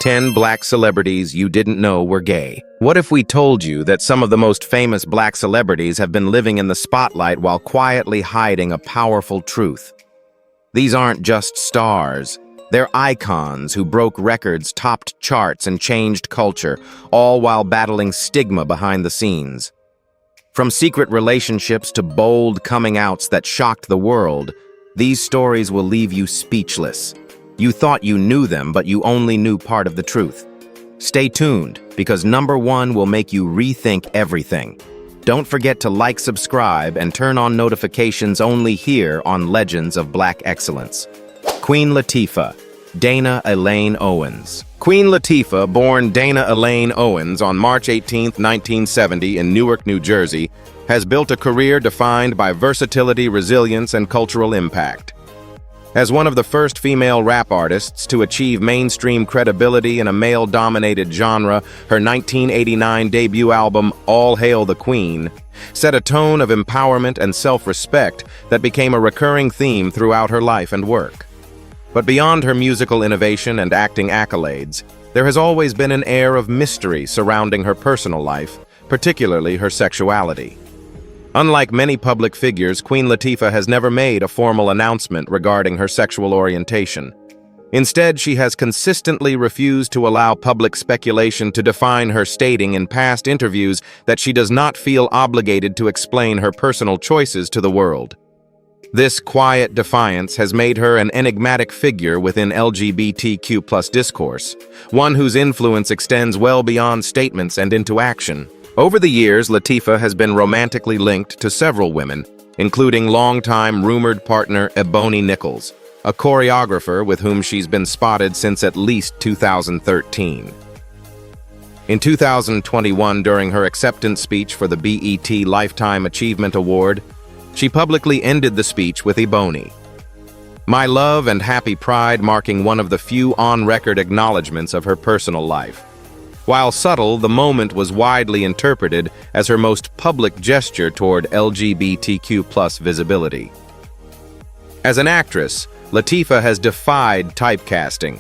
10 black celebrities you didn't know were gay. What if we told you that some of the most famous black celebrities have been living in the spotlight while quietly hiding a powerful truth? These aren't just stars. They're icons who broke records, topped charts, and changed culture, all while battling stigma behind the scenes. From secret relationships to bold coming-outs that shocked the world, these stories will leave you speechless. You thought you knew them, but you only knew part of the truth. Stay tuned, because number 1 will make you rethink everything. Don't forget to like, subscribe, and turn on notifications only here on Legends of Black Excellence. Queen Latifah, Dana Elaine Owens. Queen Latifah, born Dana Elaine Owens on March 18, 1970 in Newark, New Jersey, has built a career defined by versatility, resilience, and cultural impact. As one of the first female rap artists to achieve mainstream credibility in a male-dominated genre, her 1989 debut album, All Hail the Queen, set a tone of empowerment and self-respect that became a recurring theme throughout her life and work. But beyond her musical innovation and acting accolades, there has always been an air of mystery surrounding her personal life, particularly her sexuality. Unlike many public figures, Queen Latifah has never made a formal announcement regarding her sexual orientation. Instead, she has consistently refused to allow public speculation to define her, stating in past interviews that she does not feel obligated to explain her personal choices to the world. This quiet defiance has made her an enigmatic figure within LGBTQ+ discourse, one whose influence extends well beyond statements and into action. Over the years, Latifah has been romantically linked to several women, including longtime rumored partner Ebony Nichols, a choreographer with whom she's been spotted since at least 2013. In 2021, during her acceptance speech for the BET Lifetime Achievement Award, she publicly ended the speech with Ebony, "My love and happy pride," marking one of the few on-record acknowledgments of her personal life. While subtle, the moment was widely interpreted as her most public gesture toward LGBTQ+ visibility. As an actress, Latifah has defied typecasting.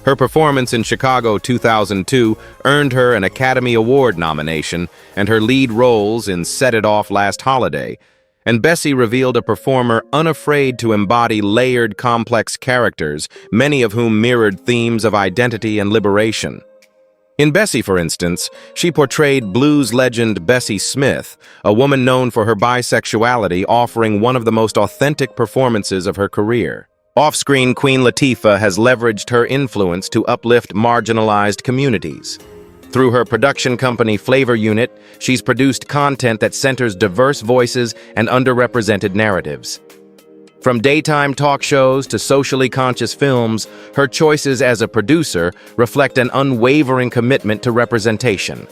Her performance in Chicago 2002 earned her an Academy Award nomination, and her lead roles in Set It Off Last Holiday and Bessie revealed a performer unafraid to embody layered, complex characters, many of whom mirrored themes of identity and liberation. In Bessie, for instance, she portrayed blues legend Bessie Smith, a woman known for her bisexuality, offering one of the most authentic performances of her career. Off-screen, Queen Latifah has leveraged her influence to uplift marginalized communities. Through her production company Flavor Unit, she's produced content that centers diverse voices and underrepresented narratives. From daytime talk shows to socially conscious films, her choices as a producer reflect an unwavering commitment to representation.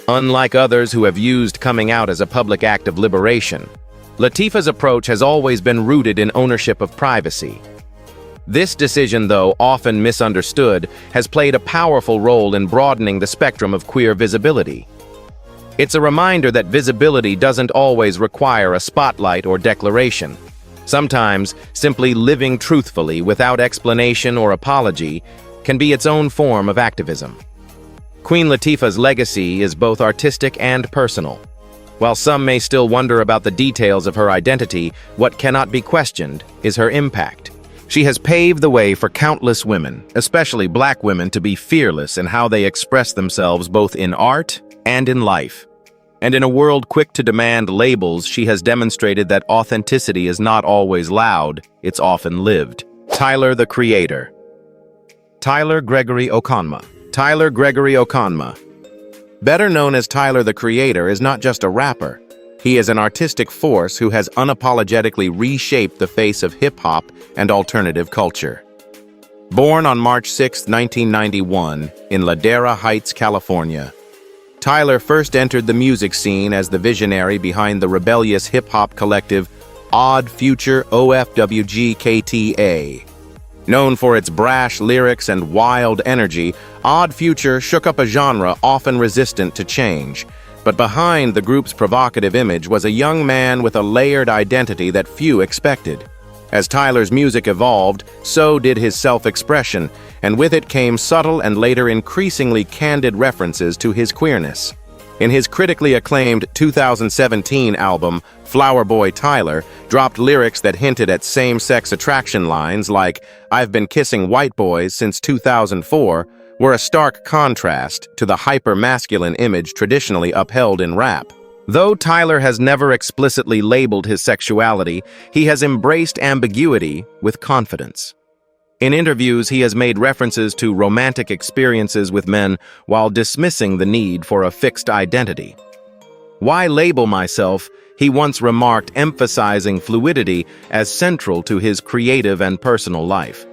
Unlike others who have used coming out as a public act of liberation, Latifah's approach has always been rooted in ownership of privacy. This decision, though often misunderstood, has played a powerful role in broadening the spectrum of queer visibility. It's a reminder that visibility doesn't always require a spotlight or declaration. Sometimes, simply living truthfully without explanation or apology can be its own form of activism. Queen Latifah's legacy is both artistic and personal. While some may still wonder about the details of her identity, what cannot be questioned is her impact. She has paved the way for countless women, especially Black women, to be fearless in how they express themselves both in art and in life. And in a world quick to demand labels, she has demonstrated that authenticity is not always loud, it's often lived. Tyler, the Creator. Tyler Gregory Okonma. Tyler Gregory Okonma, better known as Tyler, the Creator, is not just a rapper. He is an artistic force who has unapologetically reshaped the face of hip-hop and alternative culture. Born on March 6, 1991, in Ladera Heights, California, Tyler first entered the music scene as the visionary behind the rebellious hip-hop collective Odd Future OFWGKTA. Known for its brash lyrics and wild energy, Odd Future shook up a genre often resistant to change. But behind the group's provocative image was a young man with a layered identity that few expected. As Tyler's music evolved, so did his self-expression, and with it came subtle and later increasingly candid references to his queerness. In his critically acclaimed 2017 album, Flower Boy Tyler dropped lyrics that hinted at same-sex attraction lines like, "I've been kissing white boys since 2004, were a stark contrast to the hyper-masculine image traditionally upheld in rap. Though Tyler has never explicitly labeled his sexuality, he has embraced ambiguity with confidence. In interviews, he has made references to romantic experiences with men while dismissing the need for a fixed identity. "Why label myself?" he once remarked, emphasizing fluidity as central to his creative and personal life.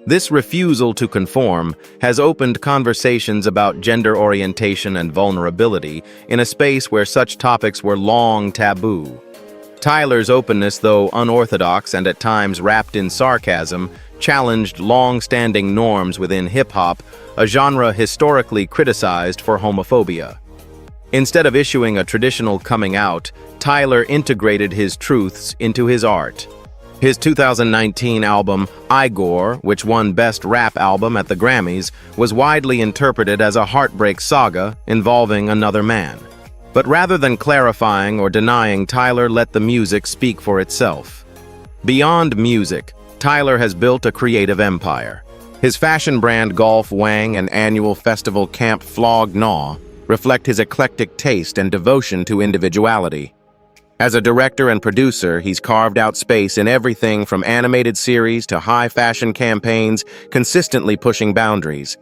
This refusal to conform has opened conversations about gender orientation and vulnerability in a space where such topics were long taboo. Tyler's openness, though unorthodox and at times wrapped in sarcasm, challenged long-standing norms within hip-hop, a genre historically criticized for homophobia. Instead of issuing a traditional coming out, Tyler integrated his truths into his art. His 2019 album, Igor, which won Best Rap Album at the Grammys, was widely interpreted as a heartbreak saga involving another man. But rather than clarifying or denying, Tyler let the music speak for itself. Beyond music, Tyler has built a creative empire. His fashion brand Golf Wang and annual festival Camp Flog Gnaw reflect his eclectic taste and devotion to individuality. As a director and producer, he's carved out space in everything from animated series to high-fashion campaigns, consistently pushing boundaries.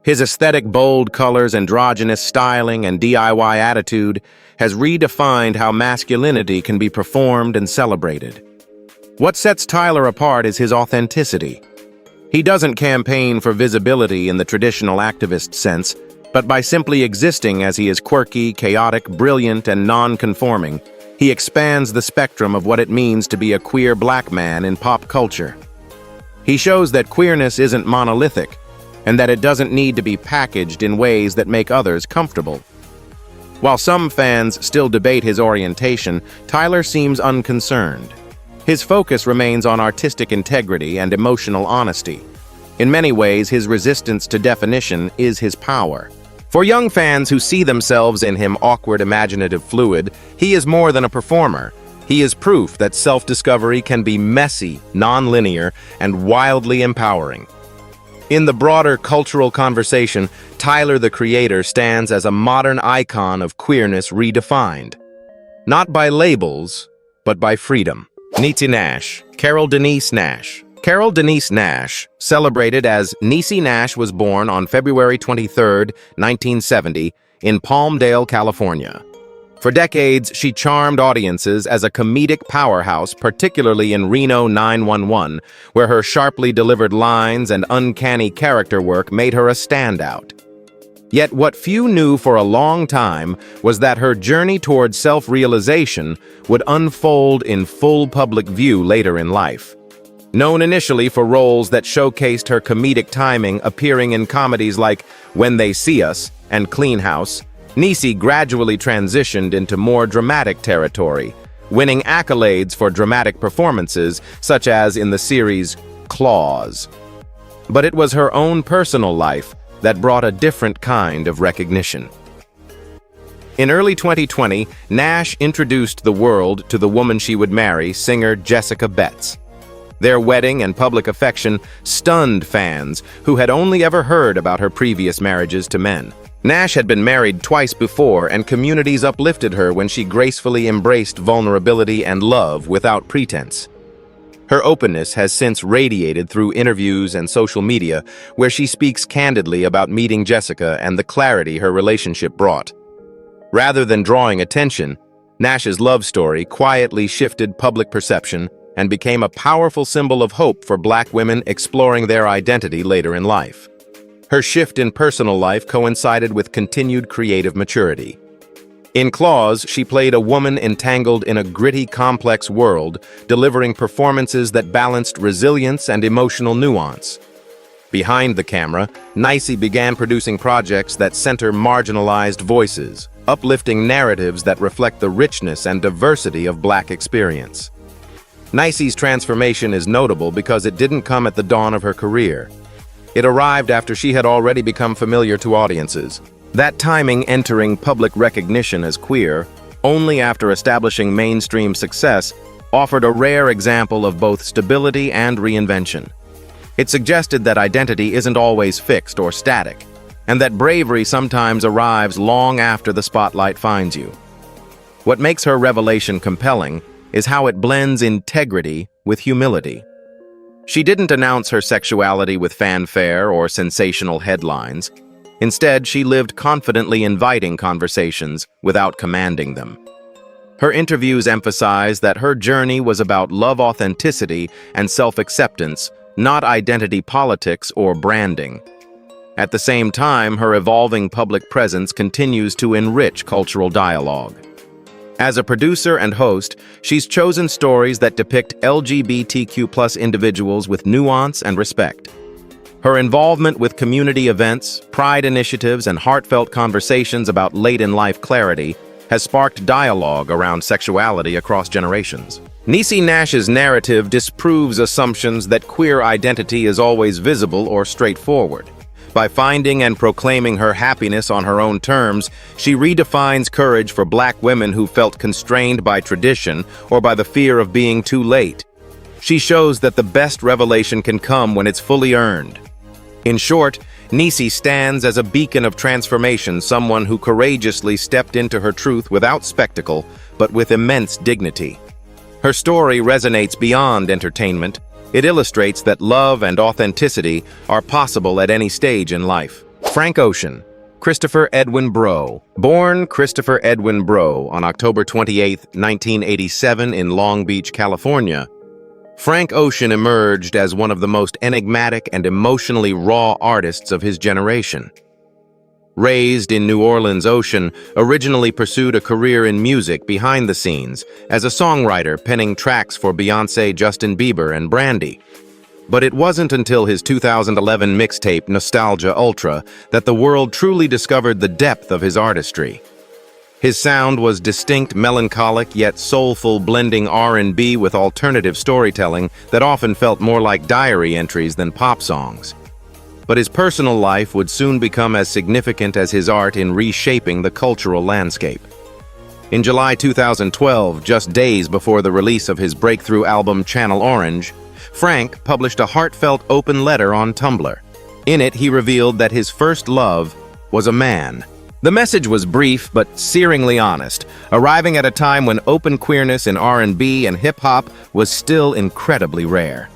His aesthetic, bold colors, androgynous styling, and DIY attitude has redefined how masculinity can be performed and celebrated. What sets Tyler apart is his authenticity. He doesn't campaign for visibility in the traditional activist sense, but by simply existing as he is quirky, chaotic, brilliant, and non-conforming, he expands the spectrum of what it means to be a queer black man in pop culture. He shows that queerness isn't monolithic, and that it doesn't need to be packaged in ways that make others comfortable. While some fans still debate his orientation, Tyler seems unconcerned. His focus remains on artistic integrity and emotional honesty. In many ways, his resistance to definition is his power. For young fans who see themselves in him awkward, imaginative fluid, he is more than a performer. He is proof that self-discovery can be messy, non-linear, and wildly empowering. In the broader cultural conversation, Tyler the Creator stands as a modern icon of queerness redefined. Not by labels, but by freedom. Niecy Nash, Carol Denise Nash. Carol Denise Nash, celebrated as Niecy Nash, was born on February 23, 1970, in Palmdale, California. For decades, she charmed audiences as a comedic powerhouse, particularly in Reno 911, where her sharply delivered lines and uncanny character work made her a standout. Yet what few knew for a long time was that her journey towards self-realization would unfold in full public view later in life. Known initially for roles that showcased her comedic timing, appearing in comedies like When They See Us and Clean House, Niecy gradually transitioned into more dramatic territory, winning accolades for dramatic performances, such as in the series Claws. But it was her own personal life that brought a different kind of recognition. In early 2020, Nash introduced the world to the woman she would marry, singer Jessica Betts. Their wedding and public affection stunned fans who had only ever heard about her previous marriages to men. Nash had been married twice before, and communities uplifted her when she gracefully embraced vulnerability and love without pretense. Her openness has since radiated through interviews and social media, where she speaks candidly about meeting Jessica and the clarity her relationship brought. Rather than drawing attention, Nash's love story quietly shifted public perception and became a powerful symbol of hope for Black women exploring their identity later in life. Her shift in personal life coincided with continued creative maturity. In Claws, she played a woman entangled in a gritty, complex world, delivering performances that balanced resilience and emotional nuance. Behind the camera, Niecy began producing projects that center marginalized voices, uplifting narratives that reflect the richness and diversity of Black experience. Niecy's transformation is notable because it didn't come at the dawn of her career. It arrived after she had already become familiar to audiences. That timing entering public recognition as queer, only after establishing mainstream success, offered a rare example of both stability and reinvention. It suggested that identity isn't always fixed or static, and that bravery sometimes arrives long after the spotlight finds you. What makes her revelation compelling is how it blends integrity with humility. She didn't announce her sexuality with fanfare or sensational headlines. Instead, she lived confidently inviting conversations without commanding them. Her interviews emphasize that her journey was about love authenticity and self-acceptance, not identity politics or branding. At the same time, her evolving public presence continues to enrich cultural dialogue. As a producer and host, she's chosen stories that depict LGBTQ+ individuals with nuance and respect. Her involvement with community events, pride initiatives, and heartfelt conversations about late-in-life clarity has sparked dialogue around sexuality across generations. Niecy Nash's narrative disproves assumptions that queer identity is always visible or straightforward. By finding and proclaiming her happiness on her own terms, she redefines courage for Black women who felt constrained by tradition or by the fear of being too late. She shows that the best revelation can come when it's fully earned. In short, Niecy stands as a beacon of transformation, someone who courageously stepped into her truth without spectacle, but with immense dignity. Her story resonates beyond entertainment. It illustrates that love and authenticity are possible at any stage in life. Frank Ocean, Christopher Edwin Breaux. Born Christopher Edwin Breaux on October 28, 1987 in Long Beach, California, Frank Ocean emerged as one of the most enigmatic and emotionally raw artists of his generation. Raised in New Orleans, Ocean originally pursued a career in music behind the scenes as a songwriter penning tracks for Beyoncé, Justin Bieber, and Brandy. But it wasn't until his 2011 mixtape Nostalgia Ultra that the world truly discovered the depth of his artistry. His sound was distinct, melancholic, yet soulful, blending R&B with alternative storytelling that often felt more like diary entries than pop songs. But his personal life would soon become as significant as his art in reshaping the cultural landscape. In July 2012, just days before the release of his breakthrough album Channel Orange, Frank published a heartfelt open letter on Tumblr. In it, he revealed that his first love was a man. The message was brief but searingly honest, arriving at a time when open queerness in R&B and hip-hop was still incredibly rare.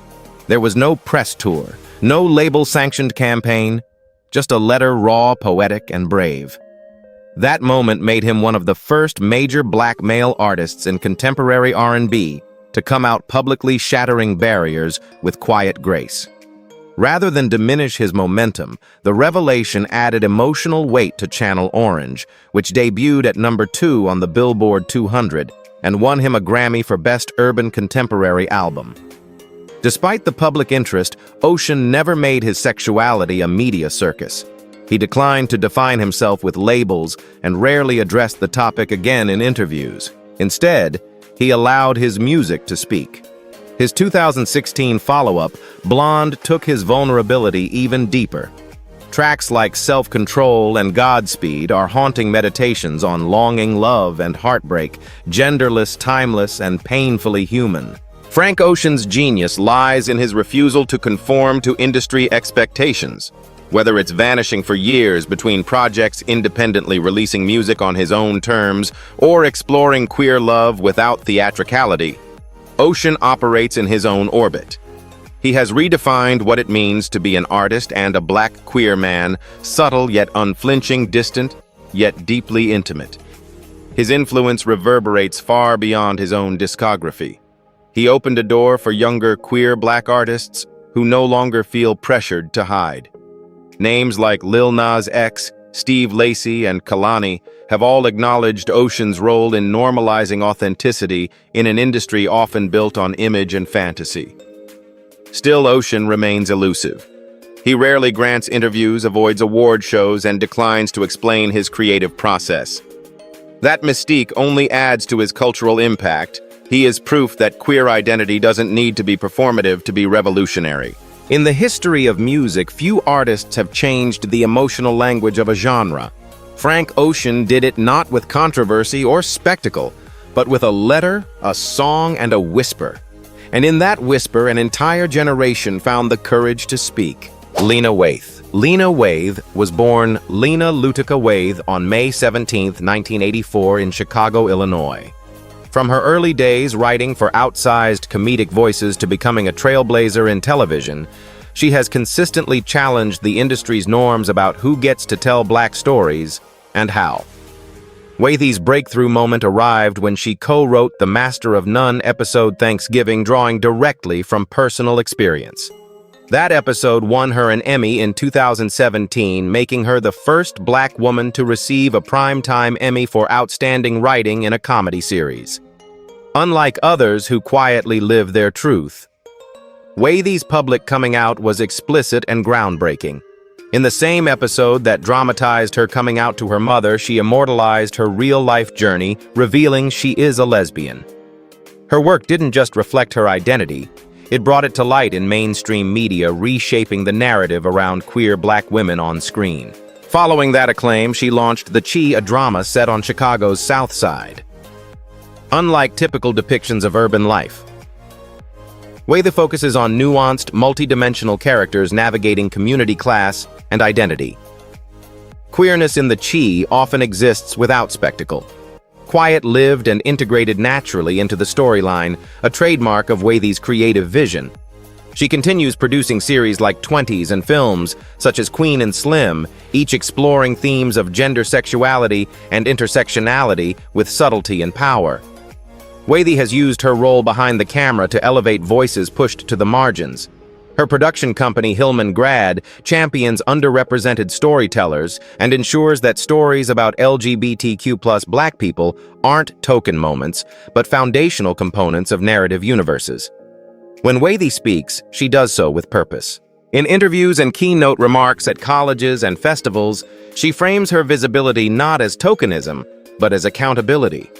There was no press tour, no label-sanctioned campaign, just a letter raw, poetic, and brave. That moment made him one of the first major Black male artists in contemporary R&B to come out publicly, shattering barriers with quiet grace. Rather than diminish his momentum, the revelation added emotional weight to Channel Orange, which debuted at number 2 on the Billboard 200 and won him a Grammy for Best Urban Contemporary Album. Despite the public interest, Ocean never made his sexuality a media circus. He declined to define himself with labels and rarely addressed the topic again in interviews. Instead, he allowed his music to speak. His 2016 follow-up, Blonde, took his vulnerability even deeper. Tracks like Self-Control and Godspeed are haunting meditations on longing, love, and heartbreak, genderless, timeless, and painfully human. Frank Ocean's genius lies in his refusal to conform to industry expectations. Whether it's vanishing for years between projects, independently releasing music on his own terms, or exploring queer love without theatricality, Ocean operates in his own orbit. He has redefined what it means to be an artist and a Black queer man, subtle yet unflinching, distant yet deeply intimate. His influence reverberates far beyond his own discography. He opened a door for younger queer Black artists who no longer feel pressured to hide. Names like Lil Nas X, Steve Lacy, and Kalani have all acknowledged Ocean's role in normalizing authenticity in an industry often built on image and fantasy. Still, Ocean remains elusive. He rarely grants interviews, avoids award shows, and declines to explain his creative process. That mystique only adds to his cultural impact. He is proof that queer identity doesn't need to be performative to be revolutionary. In the history of music, few artists have changed the emotional language of a genre. Frank Ocean did it not with controversy or spectacle, but with a letter, a song, and a whisper. And in that whisper, an entire generation found the courage to speak. Lena Waithe. Lena Waithe was born Lena Lutica Waithe on May 17, 1984 in Chicago, Illinois. From her early days writing for outsized comedic voices to becoming a trailblazer in television, she has consistently challenged the industry's norms about who gets to tell Black stories and how. Waithe's breakthrough moment arrived when she co-wrote the Master of None episode Thanksgiving, drawing directly from personal experience. That episode won her an Emmy in 2017, making her the first Black woman to receive a Primetime Emmy for outstanding writing in a comedy series. Unlike others who quietly live their truth, Waithe's public coming out was explicit and groundbreaking. In the same episode that dramatized her coming out to her mother, she immortalized her real-life journey, revealing she is a lesbian. Her work didn't just reflect her identity, it brought it to light in mainstream media, reshaping the narrative around queer Black women on screen. Following that acclaim, she launched The Chi, a drama set on Chicago's South Side. Unlike typical depictions of urban life, Waithe focuses on nuanced, multidimensional characters navigating community, class, and identity. Queerness in The Chi often exists without spectacle. Quiet, lived, and integrated naturally into the storyline, a trademark of Waithe's creative vision. She continues producing series like 20s and films such as Queen and Slim, each exploring themes of gender sexuality and intersectionality with subtlety and power. Waithe has used her role behind the camera to elevate voices pushed to the margins. Her production company, Hillman Grad, champions underrepresented storytellers and ensures that stories about LGBTQ+ Black people aren't token moments, but foundational components of narrative universes. When Waithe speaks, she does so with purpose. In interviews and keynote remarks at colleges and festivals, she frames her visibility not as tokenism, but as accountability.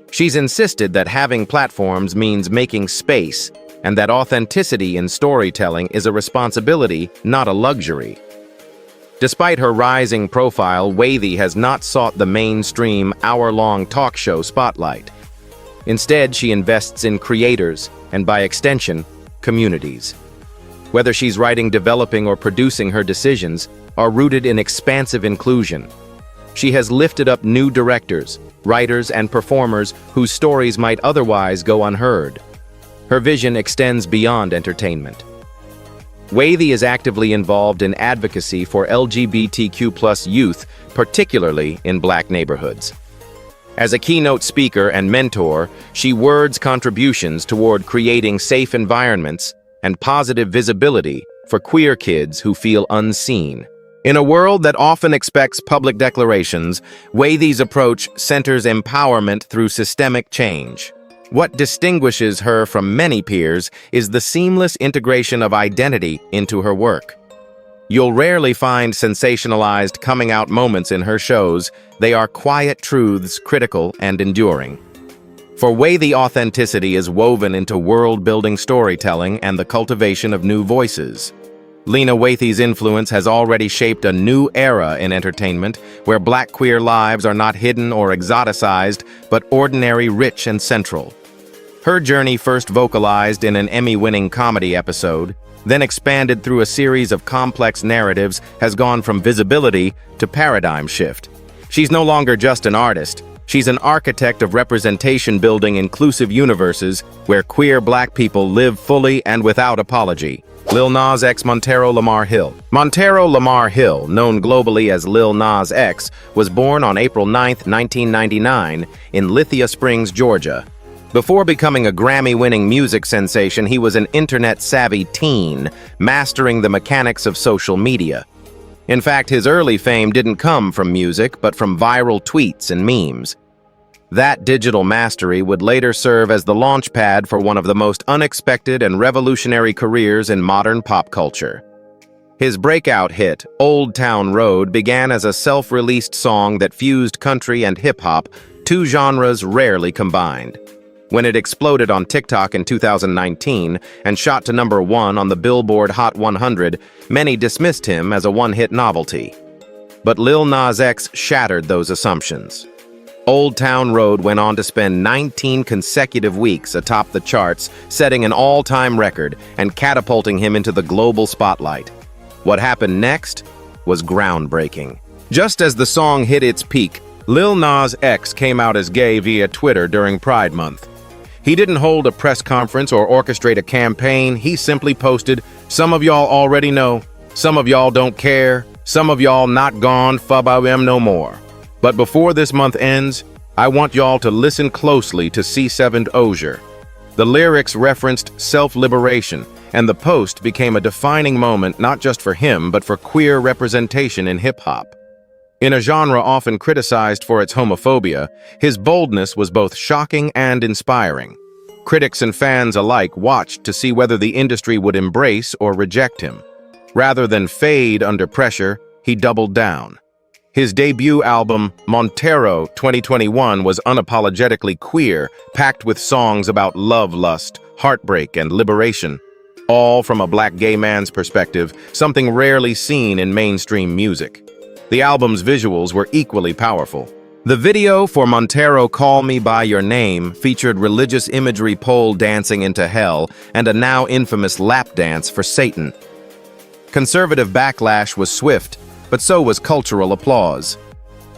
She's insisted that having platforms means making space, and that authenticity in storytelling is a responsibility, not a luxury. Despite her rising profile, Waithe has not sought the mainstream, hour-long talk show spotlight. Instead, she invests in creators, and by extension, communities. Whether she's writing, developing, or producing, her decisions are rooted in expansive inclusion. She has lifted up new directors, writers, and performers whose stories might otherwise go unheard. Her vision extends beyond entertainment. Waithe is actively involved in advocacy for LGBTQ+ youth, particularly in Black neighborhoods. As a keynote speaker and mentor, she words contributions toward creating safe environments and positive visibility for queer kids who feel unseen. In a world that often expects public declarations, Waithe's approach centers empowerment through systemic change. What distinguishes her from many peers is the seamless integration of identity into her work. You'll rarely find sensationalized coming-out moments in her shows. They are quiet truths, critical and enduring. For Waithe, authenticity is woven into world-building storytelling and the cultivation of new voices. Lena Waithe's influence has already shaped a new era in entertainment, where Black queer lives are not hidden or exoticized, but ordinary, rich, and central. Her journey, first vocalized in an Emmy-winning comedy episode, then expanded through a series of complex narratives, has gone from visibility to paradigm shift. She's no longer just an artist. She's an architect of representation, building inclusive universes where queer Black people live fully and without apology. Lil Nas X. Montero Lamar Hill. Montero Lamar Hill, known globally as Lil Nas X, was born on April 9, 1999, in Lithia Springs, Georgia. Before becoming a Grammy-winning music sensation, he was an internet-savvy teen, mastering the mechanics of social media. In fact, his early fame didn't come from music, but from viral tweets and memes. That digital mastery would later serve as the launchpad for one of the most unexpected and revolutionary careers in modern pop culture. His breakout hit, Old Town Road, began as a self-released song that fused country and hip-hop, two genres rarely combined. When it exploded on TikTok in 2019 and shot to #1 on the Billboard Hot 100, many dismissed him as a one-hit novelty. But Lil Nas X shattered those assumptions. Old Town Road went on to spend 19 consecutive weeks atop the charts, setting an all-time record and catapulting him into the global spotlight. What happened next was groundbreaking. Just as the song hit its peak, Lil Nas X came out as gay via Twitter during Pride Month. He didn't hold a press conference or orchestrate a campaign. He simply posted, "Some of y'all already know, some of y'all don't care, some of y'all not gone fabam no more. But before this month ends, I want y'all to listen closely to C7 Osier." The lyrics referenced self-liberation, and the post became a defining moment not just for him, but for queer representation in hip-hop. In a genre often criticized for its homophobia, his boldness was both shocking and inspiring. Critics and fans alike watched to see whether the industry would embrace or reject him. Rather than fade under pressure, he doubled down. His debut album, Montero 2021, was unapologetically queer, packed with songs about love, lust, heartbreak, and liberation, all from a black gay man's perspective, something rarely seen in mainstream music. The album's visuals were equally powerful. The video for Montero Call Me By Your Name featured religious imagery, pole dancing into hell, and a now infamous lap dance for Satan. Conservative backlash was swift, but so was cultural applause.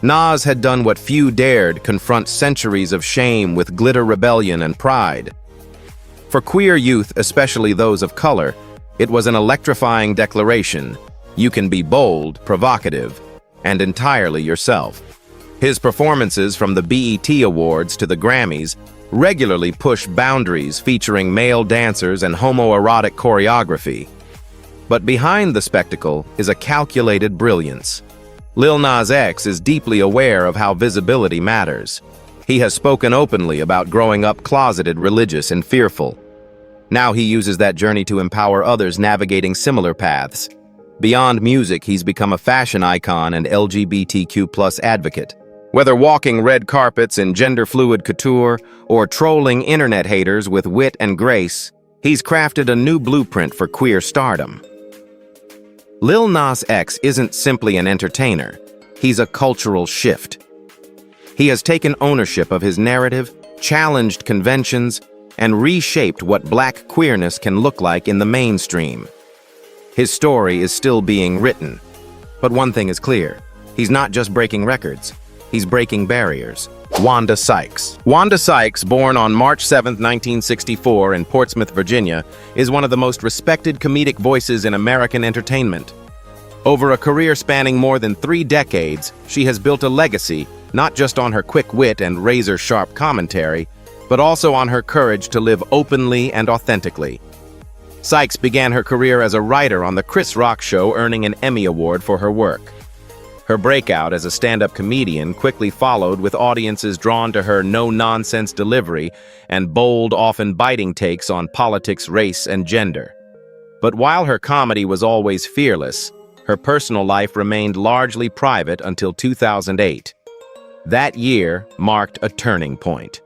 Nas had done what few dared: confront centuries of shame with glitter rebellion and pride. For queer youth, especially those of color, it was an electrifying declaration. You can be bold, provocative, and entirely yourself. His performances, from the BET Awards to the Grammys, regularly pushed boundaries, featuring male dancers and homoerotic choreography. But behind the spectacle is a calculated brilliance. Lil Nas X is deeply aware of how visibility matters. He has spoken openly about growing up closeted, religious, and fearful. Now he uses that journey to empower others navigating similar paths. Beyond music, he's become a fashion icon and LGBTQ+ advocate. Whether walking red carpets in gender-fluid couture or trolling internet haters with wit and grace, he's crafted a new blueprint for queer stardom. Lil Nas X isn't simply an entertainer, he's a cultural shift. He has taken ownership of his narrative, challenged conventions, and reshaped what black queerness can look like in the mainstream. His story is still being written. But one thing is clear, he's not just breaking records, he's breaking barriers. Wanda Sykes. Wanda Sykes, born on March 7, 1964 in Portsmouth, Virginia, is one of the most respected comedic voices in American entertainment. Over a career spanning more than 3 decades, she has built a legacy, not just on her quick wit and razor-sharp commentary, but also on her courage to live openly and authentically. Sykes began her career as a writer on The Chris Rock Show, earning an Emmy Award for her work. Her breakout as a stand-up comedian quickly followed, with audiences drawn to her no-nonsense delivery and bold, often biting takes on politics, race, and gender. But while her comedy was always fearless, her personal life remained largely private until 2008. That year marked a turning point.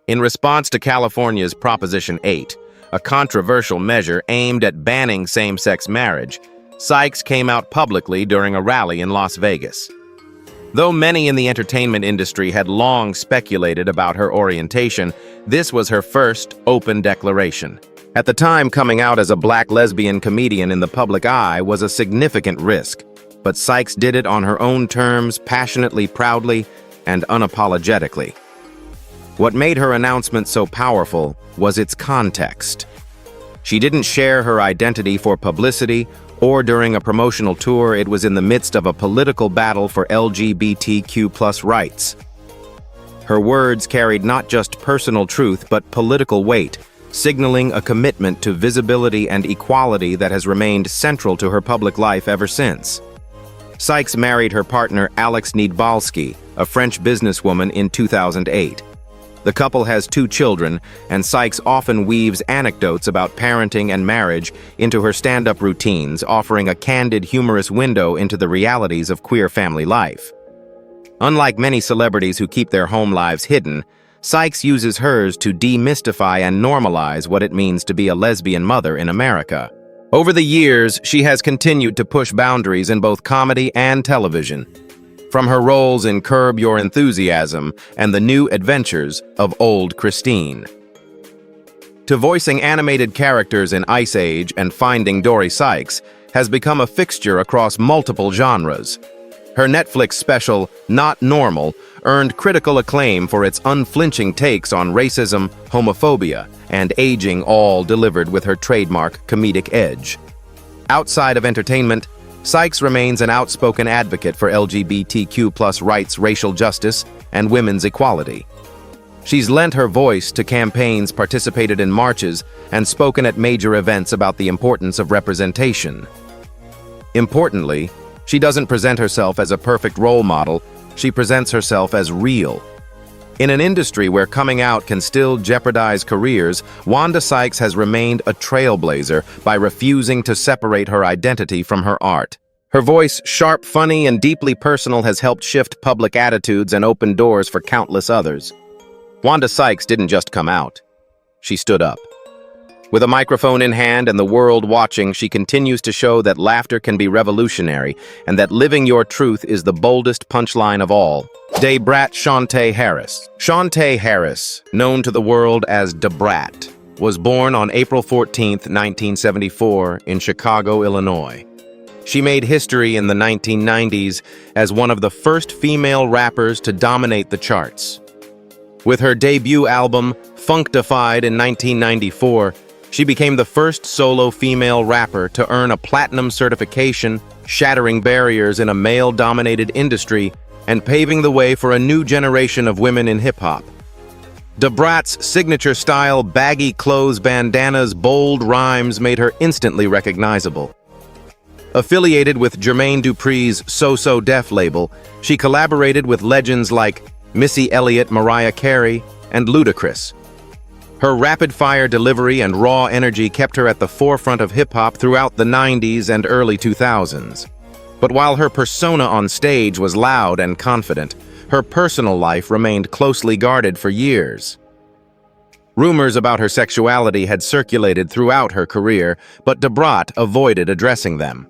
In response to California's Proposition 8, a controversial measure aimed at banning same-sex marriage, Sykes came out publicly during a rally in Las Vegas. Though many in the entertainment industry had long speculated about her orientation, this was her first open declaration. At the time, coming out as a black lesbian comedian in the public eye was a significant risk, but Sykes did it on her own terms, passionately, proudly, and unapologetically. What made her announcement so powerful was its context. She didn't share her identity for publicity or during a promotional tour. It was in the midst of a political battle for LGBTQ+ rights. Her words carried not just personal truth but political weight, signaling a commitment to visibility and equality that has remained central to her public life ever since. Sykes married her partner Alex Niedbalski, a French businesswoman, in 2008. The couple has 2 children, and Sykes often weaves anecdotes about parenting and marriage into her stand-up routines, offering a candid, humorous window into the realities of queer family life. Unlike many celebrities who keep their home lives hidden, Sykes uses hers to demystify and normalize what it means to be a lesbian mother in America. Over the years, she has continued to push boundaries in both comedy and television, from her roles in Curb Your Enthusiasm and The New Adventures of Old Christine, to voicing animated characters in Ice Age and Finding Dory Sykes, has become a fixture across multiple genres. Her Netflix special, Not Normal, earned critical acclaim for its unflinching takes on racism, homophobia, and aging, all delivered with her trademark comedic edge. Outside of entertainment, Sykes remains an outspoken advocate for LGBTQ+ rights, racial justice, and women's equality. She's lent her voice to campaigns, participated in marches, and spoken at major events about the importance of representation. Importantly, she doesn't present herself as a perfect role model, she presents herself as real. In an industry where coming out can still jeopardize careers, Wanda Sykes has remained a trailblazer by refusing to separate her identity from her art. Her voice, sharp, funny, and deeply personal, has helped shift public attitudes and open doors for countless others. Wanda Sykes didn't just come out. She stood up. With a microphone in hand and the world watching, she continues to show that laughter can be revolutionary and that living your truth is the boldest punchline of all. Da Brat Shantae Harris. Shantae Harris, known to the world as Da Brat, was born on April 14, 1974, in Chicago, Illinois. She made history in the 1990s as one of the first female rappers to dominate the charts. With her debut album, Funkdafied, in 1994, she became the first solo female rapper to earn a platinum certification, shattering barriers in a male-dominated industry and paving the way for a new generation of women in hip-hop. Da Brat's signature style, baggy clothes, bandanas, bold rhymes made her instantly recognizable. Affiliated with Jermaine Dupri's So So Def label, she collaborated with legends like Missy Elliott, Mariah Carey, and Ludacris. Her rapid-fire delivery and raw energy kept her at the forefront of hip-hop throughout the 90s and early 2000s. But while her persona on stage was loud and confident, her personal life remained closely guarded for years. Rumors about her sexuality had circulated throughout her career, but Da Brat avoided addressing them.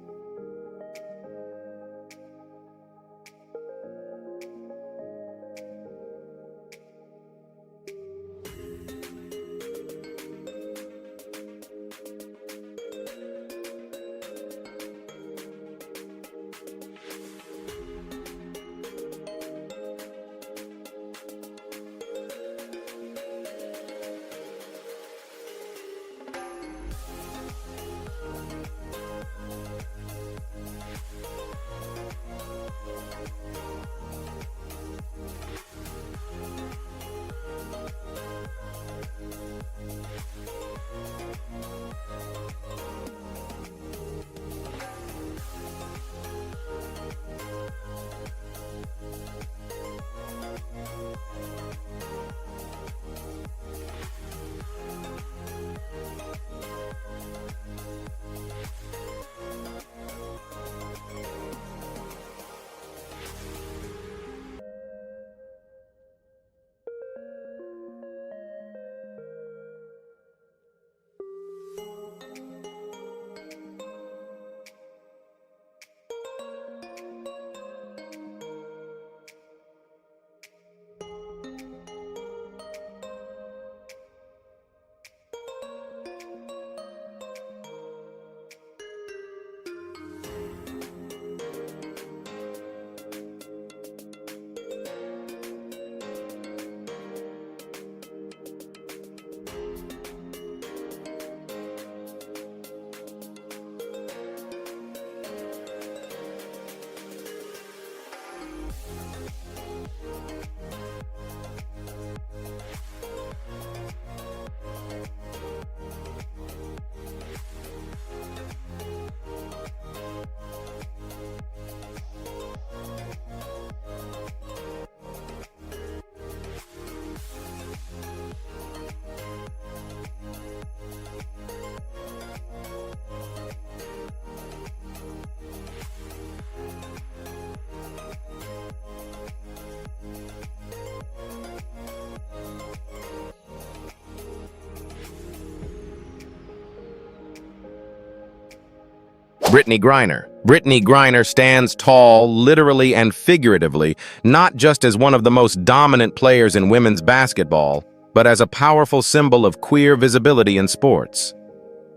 Brittany Griner. Brittany Griner stands tall, literally and figuratively, not just as one of the most dominant players in women's basketball, but as a powerful symbol of queer visibility in sports.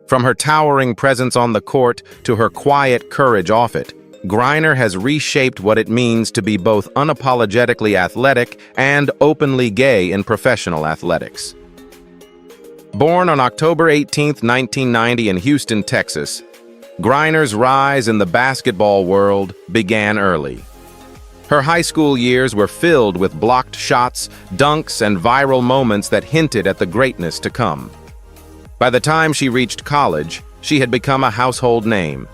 From her towering presence on the court to her quiet courage off it, Griner has reshaped what it means to be both unapologetically athletic and openly gay in professional athletics. Born on October 18, 1990 in Houston, Texas, Griner's rise in the basketball world began early. Her high school years were filled with blocked shots, dunks, and viral moments that hinted at the greatness to come. By the time she reached college, she had become a household name.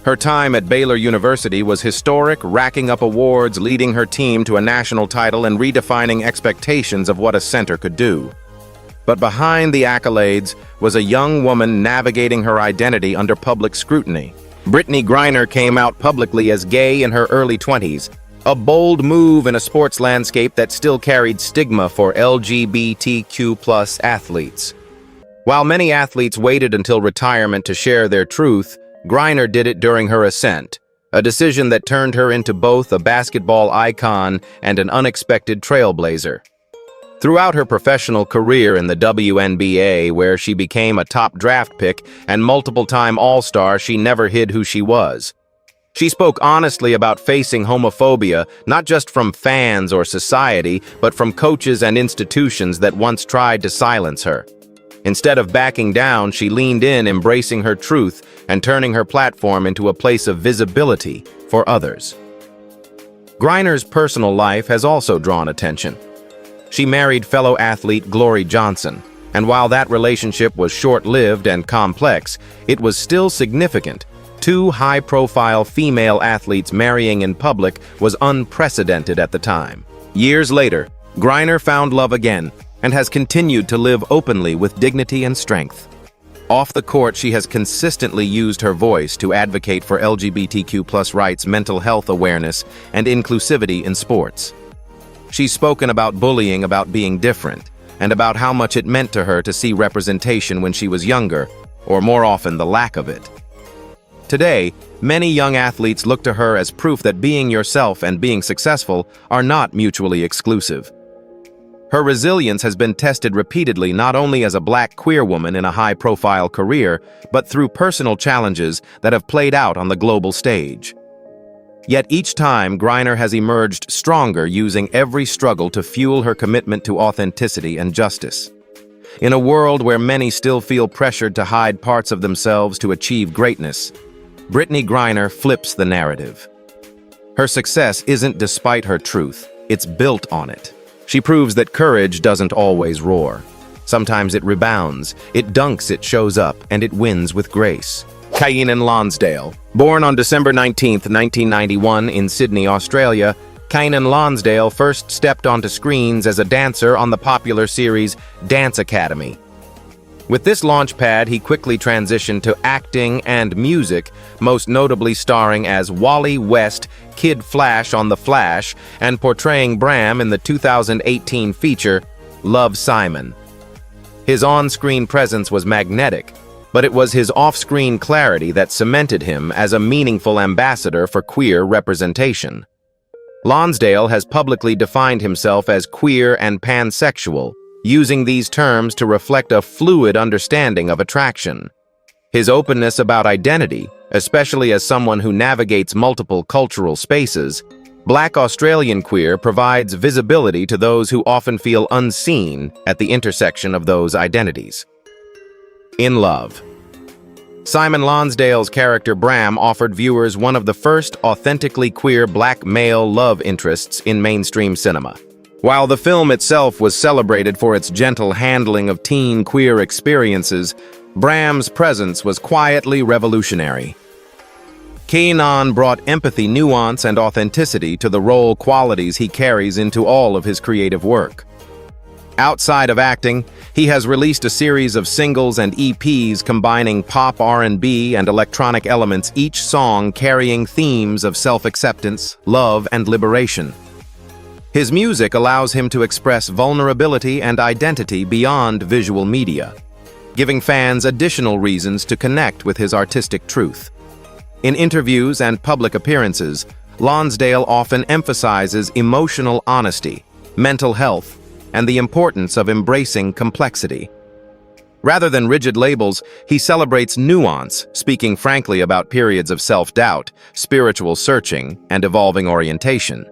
Her time at Baylor University was historic, racking up awards, leading her team to a national title, and redefining expectations of what a center could do. But behind the accolades was a young woman navigating her identity under public scrutiny. Brittany Griner came out publicly as gay in her early 20s, a bold move in a sports landscape that still carried stigma for LGBTQ+ athletes. While many athletes waited until retirement to share their truth, Griner did it during her ascent, a decision that turned her into both a basketball icon and an unexpected trailblazer. Throughout her professional career in the WNBA, where she became a top draft pick and multiple-time All-Star, she never hid who she was. She spoke honestly about facing homophobia, not just from fans or society, but from coaches and institutions that once tried to silence her. Instead of backing down, she leaned in, embracing her truth and turning her platform into a place of visibility for others. Griner's personal life has also drawn attention. She married fellow athlete Glory Johnson, and while that relationship was short-lived and complex, it was still significant. Two high-profile female athletes marrying in public was unprecedented at the time. Years later, Griner found love again and has continued to live openly with dignity and strength. Off the court, she has consistently used her voice to advocate for LGBTQ+ rights, mental health awareness, and inclusivity in sports. She's spoken about bullying, about being different, and about how much it meant to her to see representation when she was younger, or more often the lack of it. Today, many young athletes look to her as proof that being yourself and being successful are not mutually exclusive. Her resilience has been tested repeatedly, not only as a Black queer woman in a high-profile career, but through personal challenges that have played out on the global stage. Yet each time, Griner has emerged stronger, using every struggle to fuel her commitment to authenticity and justice. In a world where many still feel pressured to hide parts of themselves to achieve greatness, Brittany Griner flips the narrative. Her success isn't despite her truth, it's built on it. She proves that courage doesn't always roar. Sometimes it rebounds, it dunks, it shows up, and it wins with grace. Kyenan Lonsdale. Born on December 19, 1991 in Sydney, Australia, Kyenan Lonsdale first stepped onto screens as a dancer on the popular series Dance Academy. With this launchpad, he quickly transitioned to acting and music, most notably starring as Wally West, Kid Flash on The Flash, and portraying Bram in the 2018 feature Love, Simon. His on-screen presence was magnetic, but it was his off-screen clarity that cemented him as a meaningful ambassador for queer representation. Lonsdale has publicly defined himself as queer and pansexual, using these terms to reflect a fluid understanding of attraction. His openness about identity, especially as someone who navigates multiple cultural spaces, Black Australian queer provides visibility to those who often feel unseen at the intersection of those identities. In Love. Simon Lonsdale's character Bram offered viewers one of the first authentically queer Black male love interests in mainstream cinema. While the film itself was celebrated for its gentle handling of teen queer experiences, Bram's presence was quietly revolutionary. Kyenan brought empathy, nuance, and authenticity to the role, qualities he carries into all of his creative work. Outside of acting, he has released a series of singles and EPs combining pop, R&B, and electronic elements, each song carrying themes of self-acceptance, love, and liberation. His music allows him to express vulnerability and identity beyond visual media, giving fans additional reasons to connect with his artistic truth. In interviews and public appearances, Lonsdale often emphasizes emotional honesty, mental health, and the importance of embracing complexity. Rather than rigid labels, he celebrates nuance, speaking frankly about periods of self-doubt, spiritual searching, and evolving orientation.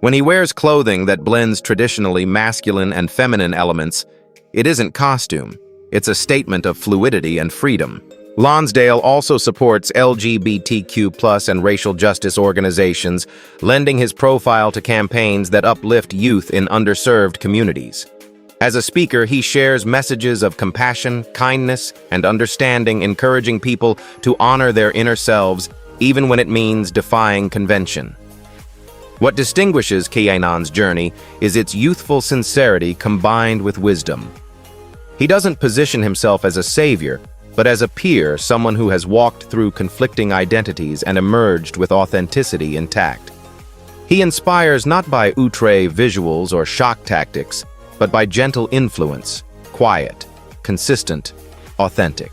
When he wears clothing that blends traditionally masculine and feminine elements, it isn't costume, it's a statement of fluidity and freedom. Lonsdale also supports LGBTQ+ and racial justice organizations, lending his profile to campaigns that uplift youth in underserved communities. As a speaker, he shares messages of compassion, kindness, and understanding, encouraging people to honor their inner selves, even when it means defying convention. What distinguishes Kainan's journey is its youthful sincerity combined with wisdom. He doesn't position himself as a savior, but as a peer, someone who has walked through conflicting identities and emerged with authenticity intact. He inspires not by outre visuals or shock tactics, but by gentle influence, quiet, consistent, authentic.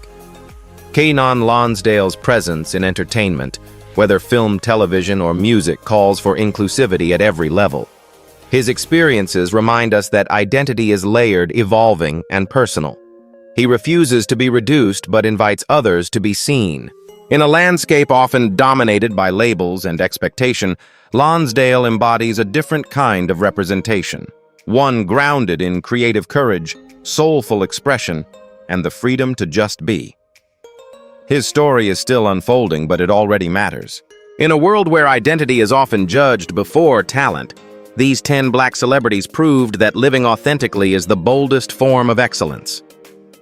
Kainan Lonsdale's presence in entertainment, whether film, television, or music, calls for inclusivity at every level. His experiences remind us that identity is layered, evolving, and personal. He refuses to be reduced but invites others to be seen. In a landscape often dominated by labels and expectation, Lonsdale embodies a different kind of representation. One grounded in creative courage, soulful expression, and the freedom to just be. His story is still unfolding, but it already matters. In a world where identity is often judged before talent, these 10 Black celebrities proved that living authentically is the boldest form of excellence.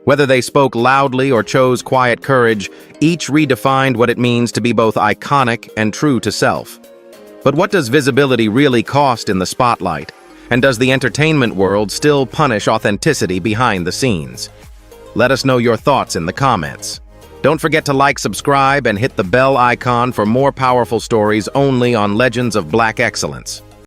Whether they spoke loudly or chose quiet courage, each redefined what it means to be both iconic and true to self. But what does visibility really cost in the spotlight? And does the entertainment world still punish authenticity behind the scenes? Let us know your thoughts in the comments. Don't forget to like, subscribe, and hit the bell icon for more powerful stories only on Legends of Black Excellence.